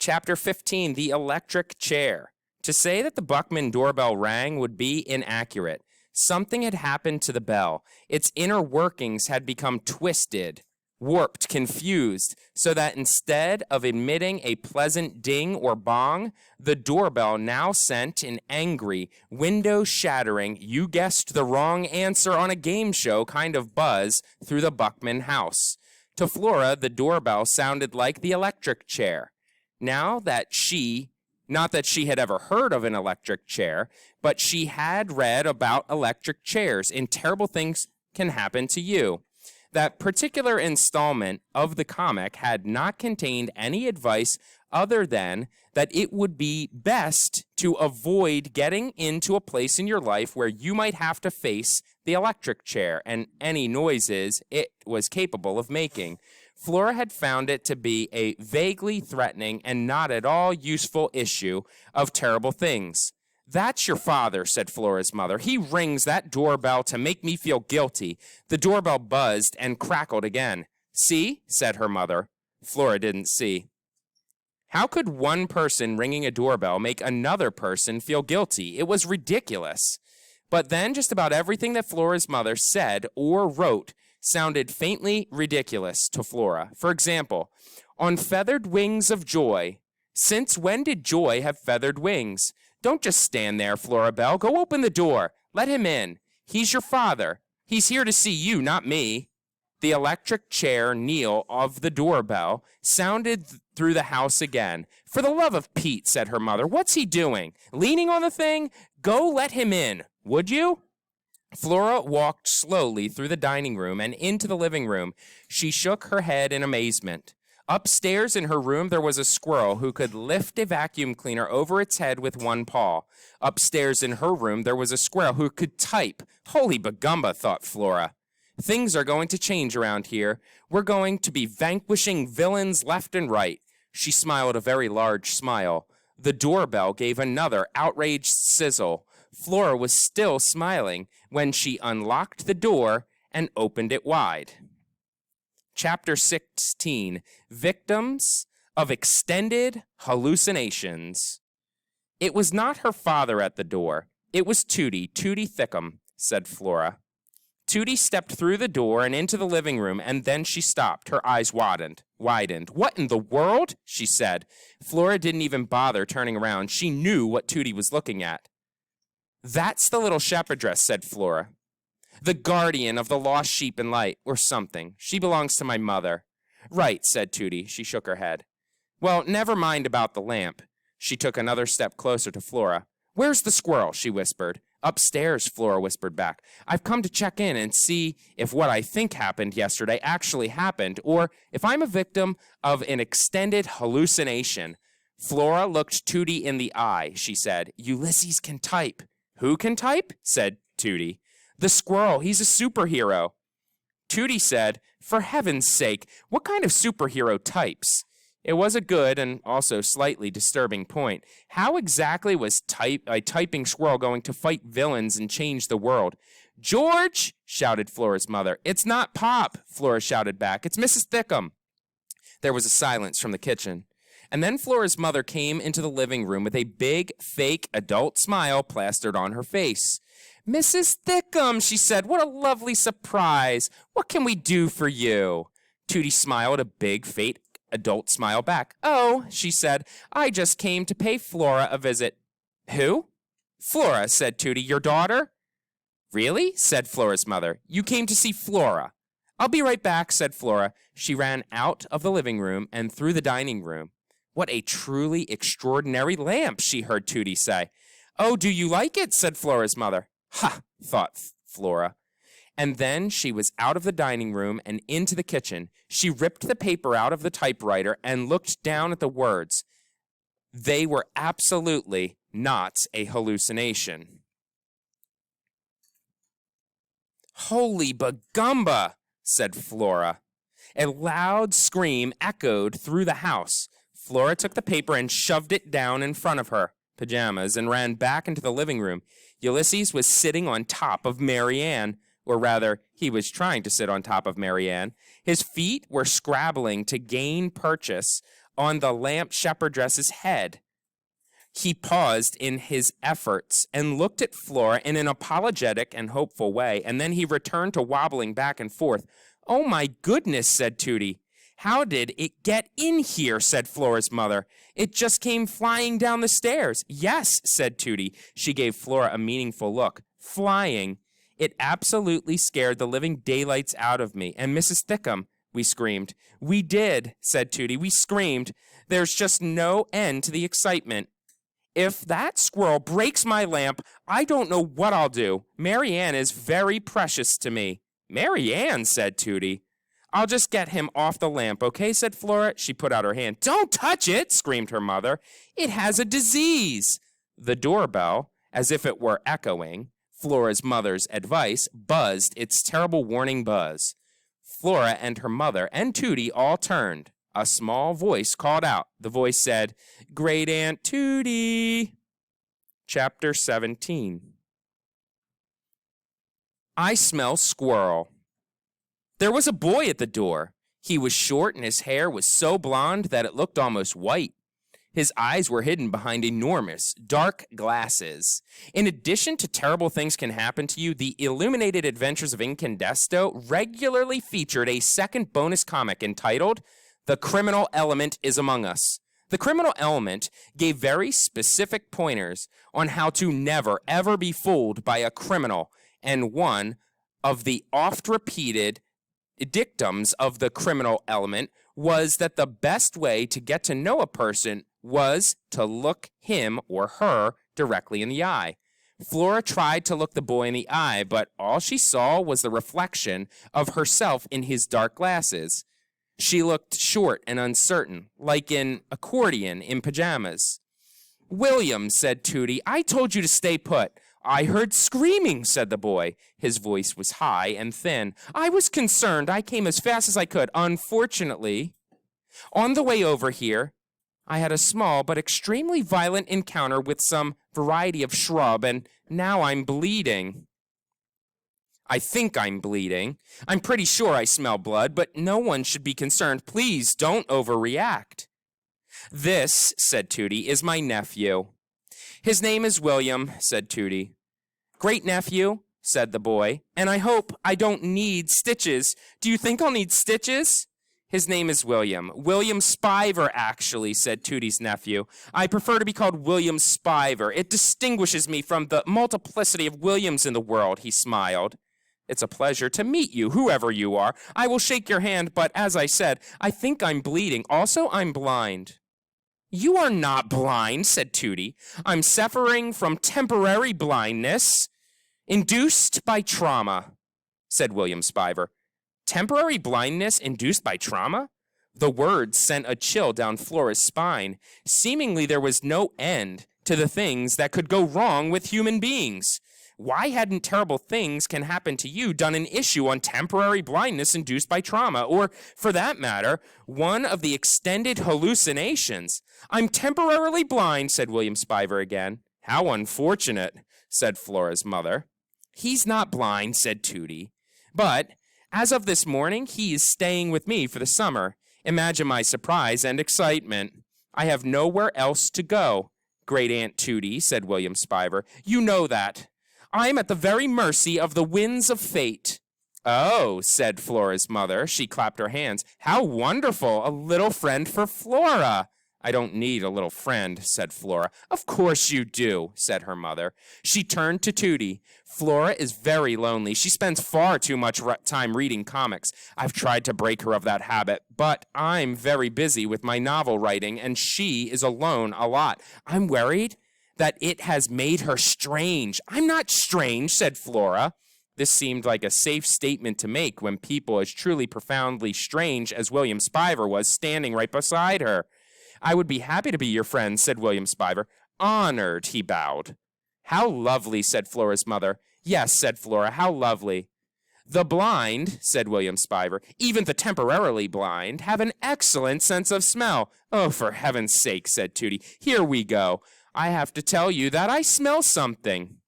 Chapter 15, The Electric Chair. To say that the Buckman doorbell rang would be inaccurate. Something had happened to the bell. Its inner workings had become twisted, warped, confused, so that instead of emitting a pleasant ding or bong, the doorbell now sent an angry, window-shattering, you guessed the wrong answer on a game show kind of buzz through the Buckman house. To Flora, the doorbell sounded like the electric chair. Not that she had ever heard of an electric chair, but she had read about electric chairs and terrible things can happen to you. That particular installment of the comic had not contained any advice other than that it would be best to avoid getting into a place in your life where you might have to face the electric chair and any noises it was capable of making. Flora had found it to be a vaguely threatening and not at all useful issue of terrible things. "That's your father," said Flora's mother. "He rings that doorbell to make me feel guilty." The doorbell buzzed and crackled again. "See?" said her mother. Flora didn't see. How could one person ringing a doorbell make another person feel guilty? It was ridiculous. But then just about everything that Flora's mother said or wrote sounded faintly ridiculous to Flora. For example, "On feathered wings of joy. Since when did joy have feathered wings? Don't just stand there, Flora Bell. Go open the door. Let him in. He's your father. He's here to see you, not me." The electric chair knell of the doorbell sounded through the house again. "For the love of Pete," said her mother. "What's he doing? Leaning on the thing? Go let him in, would you?" Flora walked slowly through the dining room and into the living room. She shook her head in amazement. Upstairs in her room, there was a squirrel who could lift a vacuum cleaner over its head with one paw. Upstairs in her room, there was a squirrel who could type. Holy bagumba, thought Flora. Things are going to change around here. We're going to be vanquishing villains left and right. She smiled a very large smile. The doorbell gave another outraged sizzle. Flora was still smiling when she unlocked the door and opened it wide. Chapter 16, Victims of Extended Hallucinations. It was not her father at the door. It was Tootie Thickum, said Flora. Tootie stepped through the door and into the living room, and then she stopped. Her eyes widened. "What in the world?" she said. Flora didn't even bother turning around. She knew what Tootie was looking at. "That's the little shepherdess," said Flora. "The guardian of the lost sheep and light, or something. She belongs to my mother." "Right," said Tootie. She shook her head. "Well, never mind about the lamp." She took another step closer to Flora. "Where's the squirrel?" she whispered. "Upstairs," Flora whispered back. "I've come to check in and see if what I think happened yesterday actually happened, or if I'm a victim of an extended hallucination." Flora looked Tootie in the eye. She said, "Ulysses can type." "Who can type?" said Tootie. "The squirrel. He's a superhero." Tootie said, "For heaven's sake, what kind of superhero types?" It was a good and also slightly disturbing point. How exactly was a typing squirrel going to fight villains and change the world? "George!" shouted Flora's mother. "It's not Pop!" Flora shouted back. "It's Mrs. Thickum." There was a silence from the kitchen. And then Flora's mother came into the living room with a big, fake adult smile plastered on her face. "Mrs. Thickum," she said, "what a lovely surprise. What can we do for you?" Tootie smiled a big, fake adult smile back. "Oh," she said, "I just came to pay Flora a visit." "Who?" "Flora," said Tootie. "Your daughter?" "Really?" said Flora's mother. "You came to see Flora." "I'll be right back," said Flora. She ran out of the living room and through the dining room. "What a truly extraordinary lamp," she heard Tootie say. "Oh, do you like it?" said Flora's mother. "Ha," thought Flora. And then she was out of the dining room and into the kitchen. She ripped the paper out of the typewriter and looked down at the words. They were absolutely not a hallucination. "Holy bagumba," said Flora. A loud scream echoed through the house. Flora took the paper and shoved it down in front of her pajamas and ran back into the living room. Ulysses was sitting on top of Mary Ann, or rather, he was trying to sit on top of Mary Ann. His feet were scrabbling to gain purchase on the lamp shepherdess's head. He paused in his efforts and looked at Flora in an apologetic and hopeful way, and then he returned to wobbling back and forth. "Oh, my goodness," said Tootie. "How did it get in here?" said Flora's mother. "It just came flying down the stairs." "Yes," said Tootie. She gave Flora a meaningful look. "Flying. It absolutely scared the living daylights out of me. And Mrs. Thickham," we screamed. "We did," said Tootie. "We screamed. There's just no end to the excitement. If that squirrel breaks my lamp, I don't know what I'll do. Mary Ann is very precious to me." "Mary Ann," said Tootie. "I'll just get him off the lamp, okay?" said Flora. She put out her hand. "Don't touch it," screamed her mother. "It has a disease." The doorbell, as if it were echoing Flora's mother's advice, buzzed its terrible warning buzz. Flora and her mother and Tootie all turned. A small voice called out. The voice said, "Great Aunt Tootie." Chapter 17. I Smell Squirrel. There was a boy at the door. He was short and his hair was so blonde that it looked almost white. His eyes were hidden behind enormous, dark glasses. In addition to Terrible Things Can Happen to You, the Illuminated Adventures of Incandesto regularly featured a second bonus comic entitled The Criminal Element is Among Us. The Criminal Element gave very specific pointers on how to never, ever be fooled by a criminal, and one of the oft-repeated dictums of the Criminal Element was that the best way to get to know a person was to look him or her directly in the eye. Flora tried to look the boy in the eye, but all she saw was the reflection of herself in his dark glasses. She looked short and uncertain, like an accordion in pajamas. "William," said Tootie, "I told you to stay put." "I heard screaming," said the boy. His voice was high and thin. "I was concerned. I came as fast as I could. Unfortunately, on the way over here, I had a small but extremely violent encounter with some variety of shrub, and now I'm bleeding." "I think I'm bleeding. I'm pretty sure I smell blood, but no one should be concerned. Please don't overreact." "This," said Tootie, "is my nephew." "His name is William," said Tootie. "Great nephew," said the boy, "and I hope I don't need stitches. Do you think I'll need stitches?" "His name is William. William Spiver, actually," said Tootie's nephew. "I prefer to be called William Spiver. It distinguishes me from the multiplicity of Williams in the world," he smiled. "It's a pleasure to meet you, whoever you are. I will shake your hand, but as I said, I think I'm bleeding. Also, I'm blind." "You are not blind," said Tootie. "I'm suffering from temporary blindness induced by trauma," said William Spiver. "Temporary blindness induced by trauma?" The words sent a chill down Flora's spine. Seemingly there was no end to the things that could go wrong with human beings. Why hadn't Terrible Things Can Happen to You done an issue on temporary blindness induced by trauma, or, for that matter, one of the extended hallucinations? "I'm temporarily blind," said William Spiver again. "How unfortunate," said Flora's mother. "He's not blind," said Tootie. "But, as of this morning, he is staying with me for the summer. Imagine my surprise and excitement. I have nowhere else to go." "Great Aunt Tootie," said William Spiver, "you know that. I'm at the very mercy of the winds of fate." "Oh," said Flora's mother. She clapped her hands. "How wonderful! A little friend for Flora." "I don't need a little friend," said Flora. "Of course you do," said her mother. She turned to Tootie. "Flora is very lonely. She spends far too much time reading comics. I've tried to break her of that habit, but I'm very busy with my novel writing, and she is alone a lot. I'm worried that it has made her strange." "I'm not strange," said Flora. This seemed like a safe statement to make when people as truly profoundly strange as William Spiver was standing right beside her. "I would be happy to be your friend," said William Spiver. "Honored," he bowed. "How lovely," said Flora's mother. "Yes," said Flora, "how lovely." "The blind," said William Spiver, "even the temporarily blind, have an excellent sense of smell." "Oh, for heaven's sake," said Tootie. "Here we go. I have to tell you that I smell something."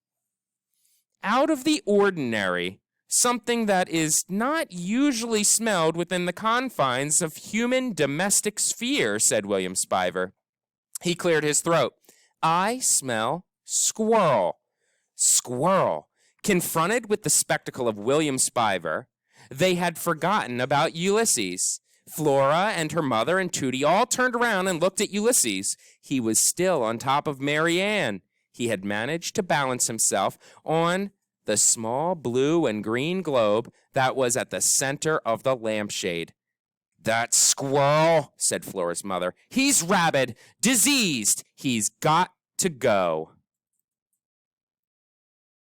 "Out of the ordinary," something that is not usually smelled within the confines of human domestic sphere, said William Spiver. He cleared his throat. I smell squirrel. Squirrel. Confronted with the spectacle of William Spiver, they had forgotten about Ulysses. Flora and her mother and Tootie all turned around and looked at Ulysses. He was still on top of Mary Ann. He had managed to balance himself on the small blue and green globe that was at the center of the lampshade. That squirrel, said Flora's mother. He's rabid, diseased. He's got to go.